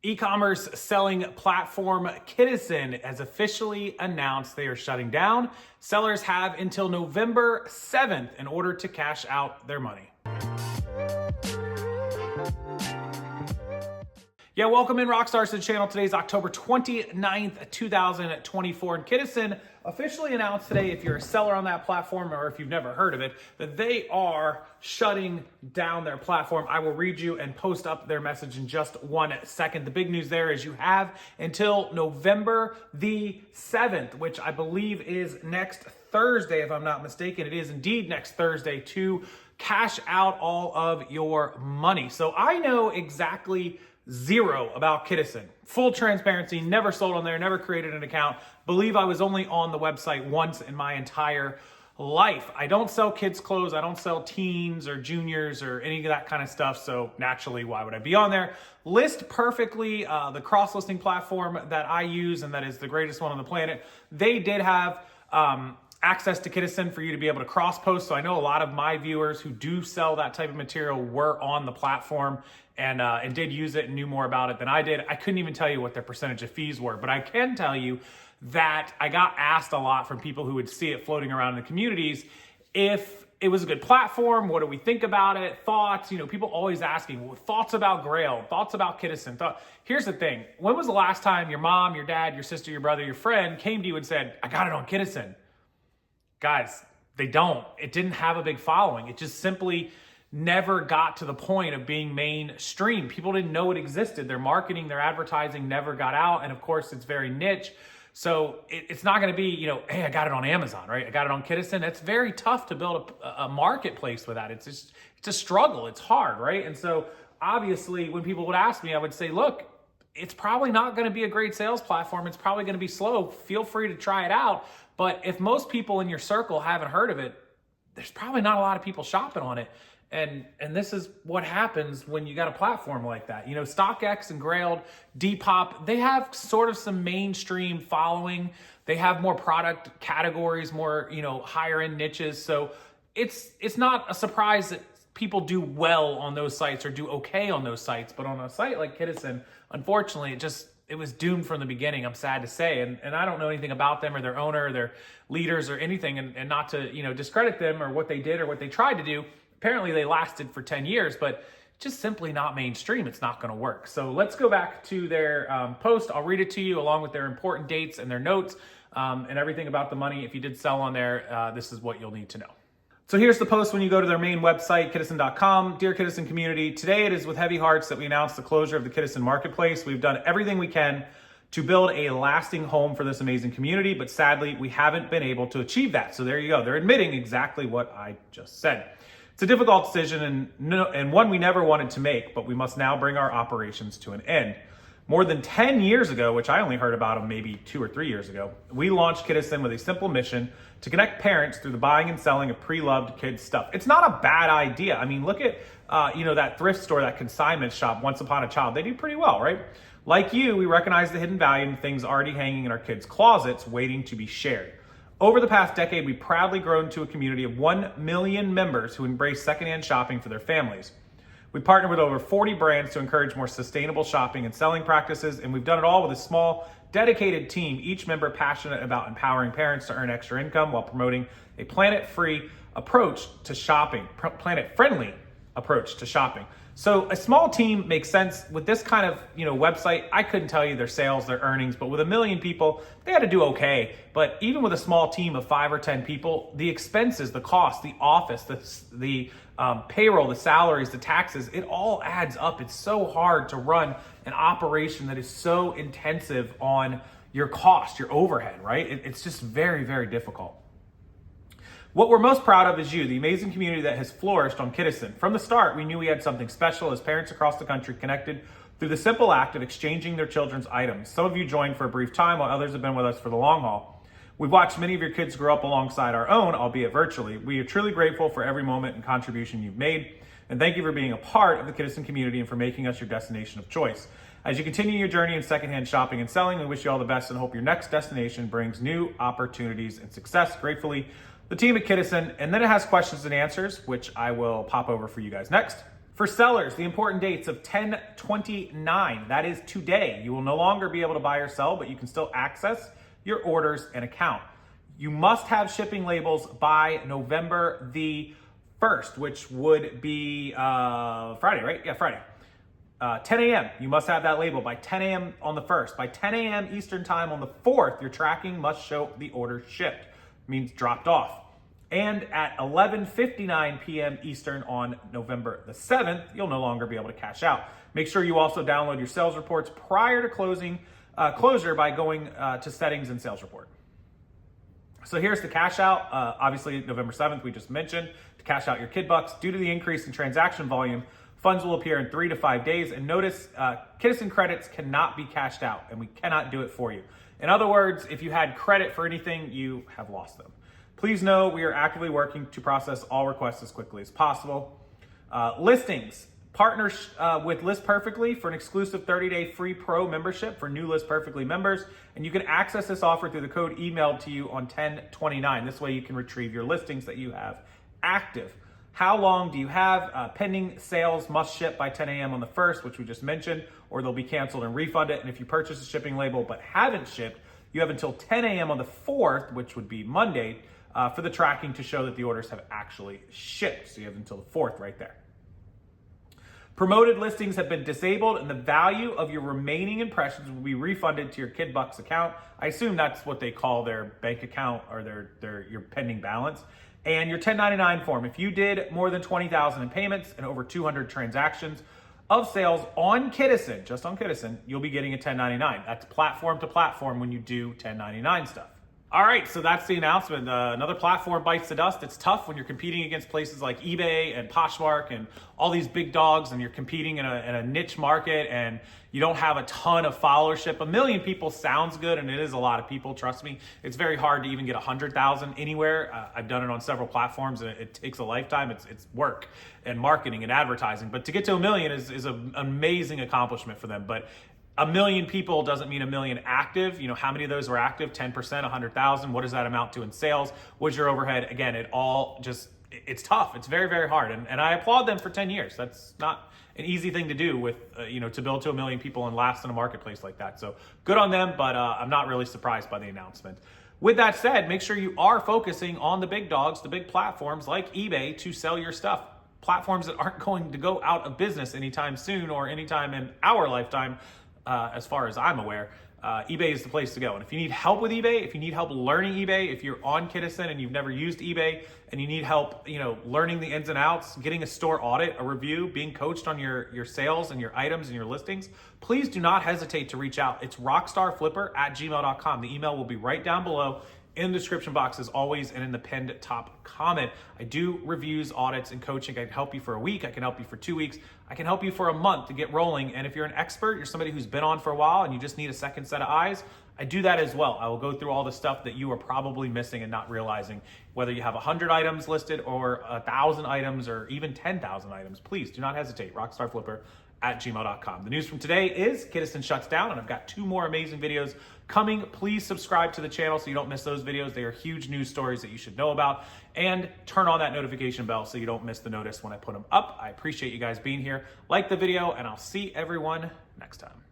E-commerce selling platform Kidizen has officially announced they are shutting down. Sellers have until November 7th in order to cash out their money. Yeah, welcome in Rockstars to the channel. Today's October 29th, 2024. And Kidizen officially announced today, if you're a seller on that platform or if you've never heard of it, that they are shutting down their platform. I will read you and post up their message in just 1 second. The big news there is you have until November the 7th, which I believe is next Thursday, if I'm not mistaken. It is indeed next Thursday to cash out all of your money. So I know exactly zero about Kidizen. Full transparency, never sold on there, never created an account. Believe I was only on the website once in my entire life. I don't sell kids' clothes. I don't sell teens or juniors or any of that kind of stuff. So naturally, why would I be on there? List perfectly. The cross-listing platform that I use, and that is the greatest one on the planet, they did have access to Kidizen for you to be able to cross-post. So I know a lot of my viewers who do sell that type of material were on the platform and did use it and knew more about it than I did. I couldn't even tell you what their percentage of fees were, but I can tell you that I got asked a lot from people who would see it floating around in the communities if it was a good platform, what do we think about it, thoughts, people always asking, well, thoughts about Grail, thoughts about Kidizen. Here's the thing, when was the last time your mom, your dad, your sister, your brother, your friend came to you and said, I got it on Kidizen? Guys, they don't. It didn't have a big following. It just simply never got to the point of being mainstream. People didn't know it existed. Their marketing, their advertising never got out. And of course, it's very niche. So it's not going to be, hey, I got it on Amazon, right? I got it on Kidizen. It's very tough to build a marketplace with that. It's a struggle. It's hard, right? And so obviously when people would ask me, I would say, look, it's probably not going to be a great sales platform. It's probably going to be slow. Feel free to try it out. But if most people in your circle haven't heard of it, there's probably not a lot of people shopping on it. And this is what happens when you got a platform like that. StockX and Grailed, Depop, they have sort of some mainstream following. They have more product categories, more, higher end niches. So it's not a surprise that people do well on those sites or do okay on those sites. But on a site like Kidizen, unfortunately, it was doomed from the beginning, I'm sad to say. And I don't know anything about them or their owner or their leaders or anything, and not to, discredit them or what they did or what they tried to do. Apparently they lasted for 10 years, but just simply not mainstream. It's not going to work. So let's go back to their post. I'll read it to you along with their important dates and their notes and everything about the money. If you did sell on there, this is what you'll need to know. So here's the post when you go to their main website, Kidizen.com. Dear Kidizen community, today it is with heavy hearts that we announce the closure of the Kidizen marketplace. We've done everything we can to build a lasting home for this amazing community, but sadly, we haven't been able to achieve that. So there you go. They're admitting exactly what I just said. It's a difficult decision and one we never wanted to make, but we must now bring our operations to an end. More than 10 years ago, which I only heard about them maybe 2 or 3 years ago, we launched Kidizen with a simple mission to connect parents through the buying and selling of pre-loved kids stuff. It's not a bad idea. I mean, look at that thrift store, that consignment shop, Once Upon a Child. They do pretty well, right? Like you, we recognize the hidden value in things already hanging in our kids' closets waiting to be shared. Over the past decade, we've proudly grown to a community of 1 million members who embrace secondhand shopping for their families. We partner with over 40 brands to encourage more sustainable shopping and selling practices, and we've done it all with a small, dedicated team, each member passionate about empowering parents to earn extra income while promoting a planet-free approach to shopping, planet-friendly approach to shopping. So a small team makes sense. With this kind of website, I couldn't tell you their sales, their earnings, but with 1 million people, they had to do okay. But even with a small team of 5 or 10 people, the expenses, the cost, the office, the payroll, the salaries, the taxes, it all adds up. It's so hard to run an operation that is so intensive on your cost, your overhead, right? It's just very, very difficult. What we're most proud of is you, the amazing community that has flourished on Kidizen. From the start, we knew we had something special as parents across the country connected through the simple act of exchanging their children's items. Some of you joined for a brief time, while others have been with us for the long haul. We've watched many of your kids grow up alongside our own, albeit virtually. We are truly grateful for every moment and contribution you've made, and thank you for being a part of the Kidizen community and for making us your destination of choice. As you continue your journey in secondhand shopping and selling, we wish you all the best and hope your next destination brings new opportunities and success. Gratefully, the team at Kidizen. And then it has questions and answers, which I will pop over for you guys next. For sellers, the important dates of 10/29, that is today. You will no longer be able to buy or sell, but you can still access your orders and account. You must have shipping labels by November the 1st, which would be Friday, right? Yeah, Friday. 10 a.m. You must have that label by 10 a.m. on the 1st. By 10 a.m. Eastern time on the 4th, your tracking must show the order shipped, means dropped off. And at 11:59 p.m. Eastern on November the 7th, you'll no longer be able to cash out. Make sure you also download your sales reports prior to closure by going to settings and sales report. So here's the cash out. Obviously, November 7th, we just mentioned, to cash out your kid bucks. Due to the increase in transaction volume, funds will appear in 3 to 5 days. And notice, Kidissen credits cannot be cashed out, and we cannot do it for you. In other words, if you had credit for anything, you have lost them. Please know we are actively working to process all requests as quickly as possible. Listings. Partner with List Perfectly for an exclusive 30-day free pro membership for new List Perfectly members. And you can access this offer through the code emailed to you on 10/29. This way you can retrieve your listings that you have active. How long do you have? Pending sales must ship by 10 a.m. on the 1st, which we just mentioned, or they'll be canceled and refunded. And if you purchase a shipping label but haven't shipped, you have until 10 a.m. on the 4th, which would be Monday, for the tracking to show that the orders have actually shipped. So you have until the 4th right there. Promoted listings have been disabled, and the value of your remaining impressions will be refunded to your KidBucks account. I assume that's what they call their bank account or your pending balance. And your 1099 form. If you did more than 20,000 in payments and over 200 transactions of sales on Kidissen, just on Kidissen, you'll be getting a 1099. That's platform to platform when you do 1099 stuff. All right, so that's the announcement. Another platform bites the dust. It's tough when you're competing against places like eBay and Poshmark and all these big dogs, and you're competing in a niche market, and you don't have a ton of followership. 1 million people sounds good, and it is a lot of people, trust me. It's very hard to even get 100,000 anywhere. I've done it on several platforms, and it takes a lifetime. It's work and marketing and advertising. But to get to 1 million is an amazing accomplishment for them. But 1 million people doesn't mean 1 million active. You know, how many of those were active? 10%, 100,000. What does that amount to in sales? What's your overhead? Again, it's tough. It's very, very hard. And I applaud them for 10 years. That's not an easy thing to do with, to build to 1 million people and last in a marketplace like that. So good on them, but I'm not really surprised by the announcement. With that said, make sure you are focusing on the big dogs, the big platforms like eBay to sell your stuff. Platforms that aren't going to go out of business anytime soon or anytime in our lifetime. As far as I'm aware, eBay is the place to go. And if you need help with eBay, if you need help learning eBay, if you're on Kidissen and you've never used eBay and you need help, learning the ins and outs, getting a store audit, a review, being coached on your sales and your items and your listings, please do not hesitate to reach out. It's rockstarflipper@gmail.com. The email will be right down below in the description box as always, and in the pinned top comment. I do reviews, audits, and coaching. I can help you for a week. I can help you for 2 weeks. I can help you for a month to get rolling. And if you're an expert, you're somebody who's been on for a while and you just need a second set of eyes, I do that as well. I will go through all the stuff that you are probably missing and not realizing, whether you have 100 items listed or 1,000 items or even 10,000 items. Please do not hesitate. Rockstarflipper@gmail.com. The news from today is Kidissen shuts down, and I've got 2 more amazing videos coming. Please subscribe to the channel so you don't miss those videos. They are huge news stories that you should know about. And turn on that notification bell so you don't miss the notice when I put them up. I appreciate you guys being here. Like the video, and I'll see everyone next time.